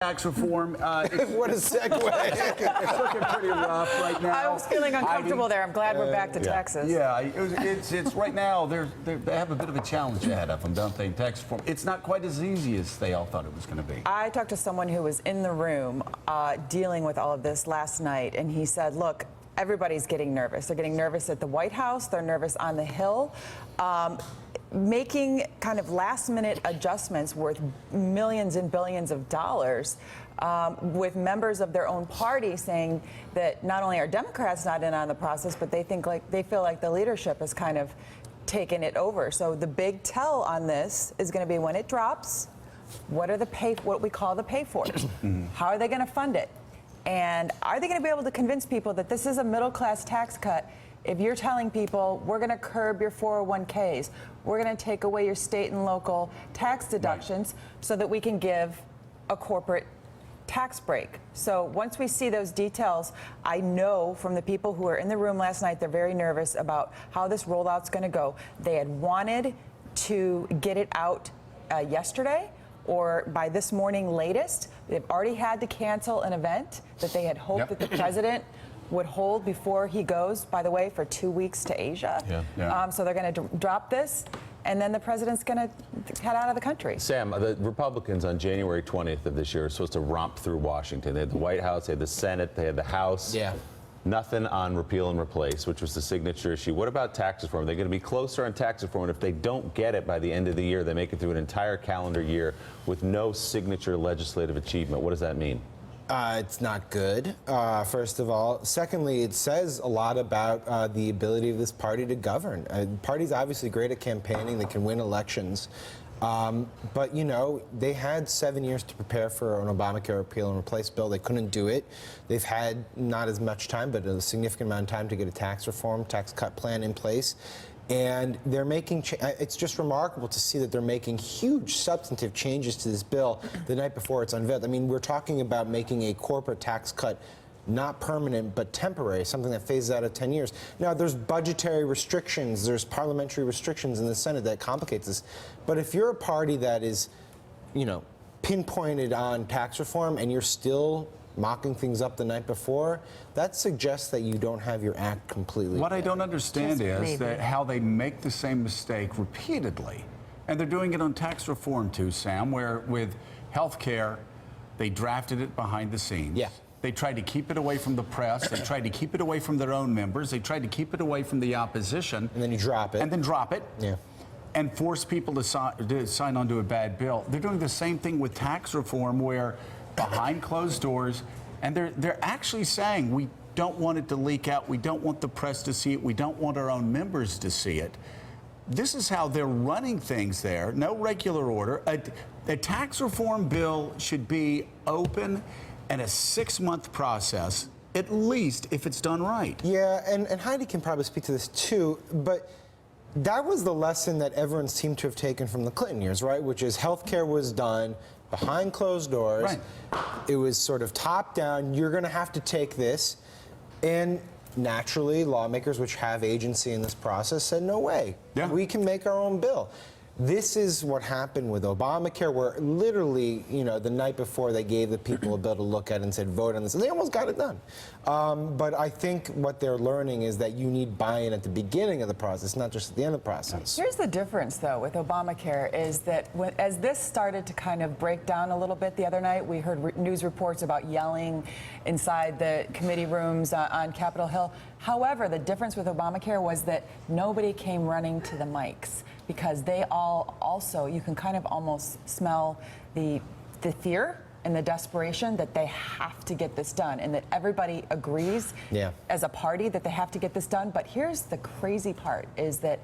Tax reform. What a segue. It's looking pretty rough right now. I was feeling uncomfortable there. I'm glad we're back to Texas. Yeah, it's right now. They have a bit of a challenge ahead of them, don't they? Tax reform. It's not quite as easy as they all thought it was going to be. I talked to someone who was in the room dealing with all of this last night, and he said, look, everybody's getting nervous. They're getting nervous at the White House. They're nervous on the Hill. Making kind of last-minute adjustments worth millions and billions of dollars with members of their own party saying that not only are Democrats not in on the process, but they feel like the leadership has kind of taken it over. So the big tell on this is going to be when it drops, what we call the pay-fors. How are they going to fund it? And are they going to be able to convince people that this is a middle-class tax cut? If you're telling people, we're going to curb your 401ks, we're going to take away your state and local tax deductions so that we can give a corporate tax break. So once we see those details, I know from the people who were in the room last night, they're very nervous about how this rollout's going to go. They had wanted to get it out yesterday or by this morning latest. They've already had to cancel an event that they had hoped that the president would hold before he goes, by the way, for 2 weeks to Asia. So they're going to drop this, and then the president's going to head out of the country. Sam, the Republicans on January 20th of this year are supposed to romp through Washington. They had the White House, they had the Senate, they had the House. Yeah. Nothing on repeal and replace, which was the signature issue. What about tax reform? They're going to be closer on tax reform, and if they don't get it by the end of the year, they make it through an entire calendar year with no signature legislative achievement. What does that mean? It's not good, first of all. Secondly, it says a lot about the ability of this party to govern. The party's obviously great at campaigning. They can win elections. But, you know, they had 7 years to prepare for an Obamacare repeal and replace bill. They couldn't do it. They've had not as much time, but a significant amount of time to get a tax reform, tax cut plan in place. And they're making, it's just remarkable to see that they're making huge substantive changes to this bill the night before it's unveiled. I mean, we're talking about making a corporate tax cut not permanent but temporary, something that phases out of 10 years. Now, there's budgetary restrictions, there's parliamentary restrictions in the Senate that complicates this. But if you're a party that is, you know, pinpointed on tax reform and you're still mocking things up the night before, that suggests that you don't have your act completely. What I don't understand is that how they make the same mistake repeatedly. And they're doing it on tax reform too, Sam, where with health care, they drafted it behind the scenes. Yeah. They tried to keep it away from the press. They tried to keep it away from their own members. They tried to keep it away from the opposition. And then you drop it. And then drop it. Yeah. And force people to sign on to a bad bill. They're doing the same thing with tax reform where behind closed doors, and they're actually saying we don't want it to leak out, we don't want the press to see it, we don't want our own members to see it. This is how they're running things there. No regular order. A tax reform bill should be open and a 6-month process, at least if it's done right. Yeah, and Heidi can probably speak to this too, but that was the lesson that everyone seemed to have taken from the Clinton years, right? Which is healthcare was done behind closed doors. Right. It was sort of top down. You're going to have to take this. And naturally, lawmakers, which have agency in this process, said, no way. Yeah. We can make our own bill. This is what happened with Obamacare, where literally, you know, the night before they gave the people a bill to look at and said, vote on this, and they almost got it done. But I think what they're learning is that you need buy-in at the beginning of the process, not just at the end of the process. Here's the difference, though, with Obamacare is that as this started to kind of break down a little bit the other night, we heard news reports about yelling inside the committee rooms on Capitol Hill. However, the difference with Obamacare was that nobody came running to the mics because they all also, you can kind of almost smell the fear and the desperation that they have to get this done and that everybody agrees as a party that they have to get this done. But here's the crazy part is that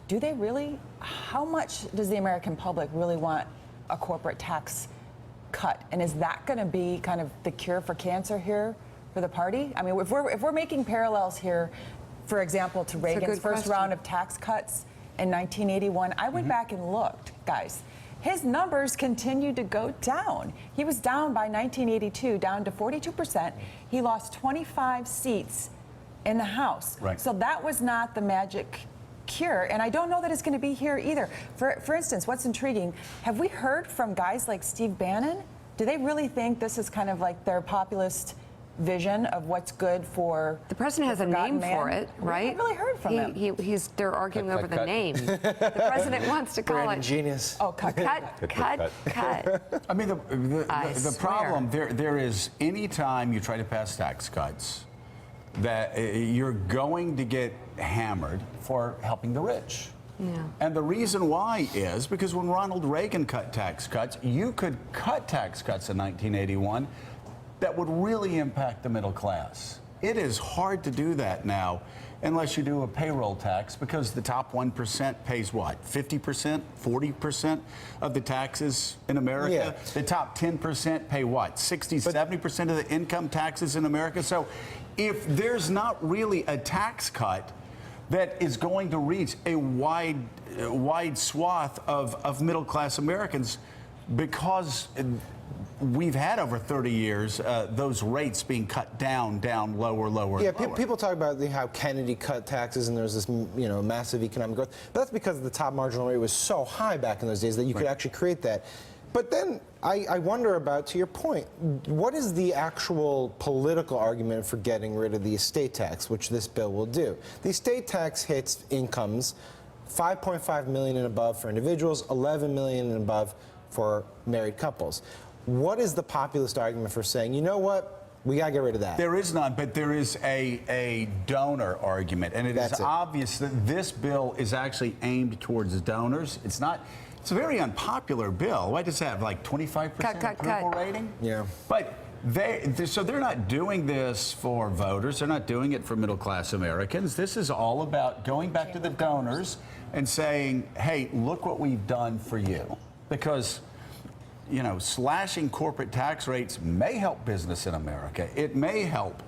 do they really, how much does the American public really want a corporate tax cut? And is that going to be kind of the cure for cancer here for the party? I mean, if we're making parallels here, for example, to Reagan's first round of tax cuts in 1981, I went back and looked, guys. His numbers continued to go down. He was down by 1982, down to 42%. He lost 25 seats in the House. Right. So that was not the magic cure, and I don't know that it's going to be here either. For instance, what's intriguing, have we heard from guys like Steve Bannon Do they really think this is kind of like their populist vision of what's good for The president has the a name forgotten for man? it, We right? haven't really heard from him. They're arguing Cut, over cut, the cut. name. The president wants to call Brandon it genius. Oh, cut. cut. I mean, I the swear. problem there is any time you try to pass tax cuts, that you're going to get hammered for helping the rich. Yeah. And the reason why is because when Ronald Reagan cut tax cuts, you could cut tax cuts in 1981 that would really impact the middle class. It is hard to do that now unless you do a payroll tax, because the top 1% pays what, 50%, 40% of the taxes in America? Yeah. The top 10% pay what, 60, 70% of the income taxes in America? So if there's not really a tax cut that is going to reach a wide swath of middle class Americans, because we've had over 30 years those rates being cut down, lower, Yeah, lower. people talk about how Kennedy cut taxes and there's this massive economic growth. But that's because the top marginal rate was so high back in those days that you could actually create that. But then I wonder about, to your point, what is the actual political argument for getting rid of the estate tax, which this bill will do? The estate tax hits incomes $5.5 million and above for individuals, $11 million and above for married couples. What is the populist argument for saying, you know what, we got to get rid of that? There is none, but there is a donor argument, and it is obvious that this bill is actually aimed towards donors. It's not. It's a very unpopular bill. Why does it have like 25% approval rating? Yeah. But so they're not doing this for voters. They're not doing it for middle class Americans. This is all about going back to the donors and saying, hey, look what we've done for you. Because slashing corporate tax rates may help business in America. It may help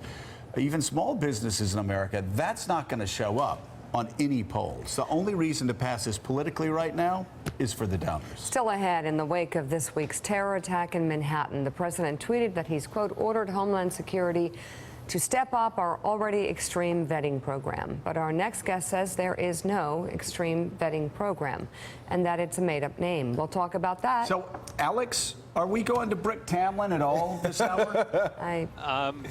even small businesses in America. That's not going to show up on any polls. The only reason to pass this politically right now is for the donors. Still ahead, in the wake of this week's terror attack in Manhattan, the president tweeted that he's, quote, ordered Homeland Security to step up our already extreme vetting program. But our next guest says there is no extreme vetting program and that it's a made-up name. We'll talk about that. So, Alex, are we going to Brick Tamland at all this hour? I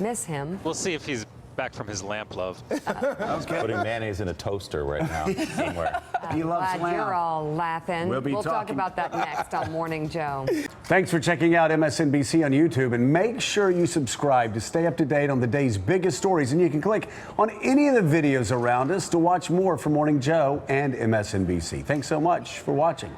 miss him. We'll see if he's back from his lamp love. Okay. Putting mayonnaise in a toaster right now somewhere. He loves Glad lamb. you're all laughing. We'll be talk talking. about that next on Morning Joe. Thanks for checking out MSNBC on YouTube, and make sure you subscribe to stay up to date on the day's biggest stories. And you can click on any of the videos around us to watch more from Morning Joe and MSNBC. Thanks so much for watching.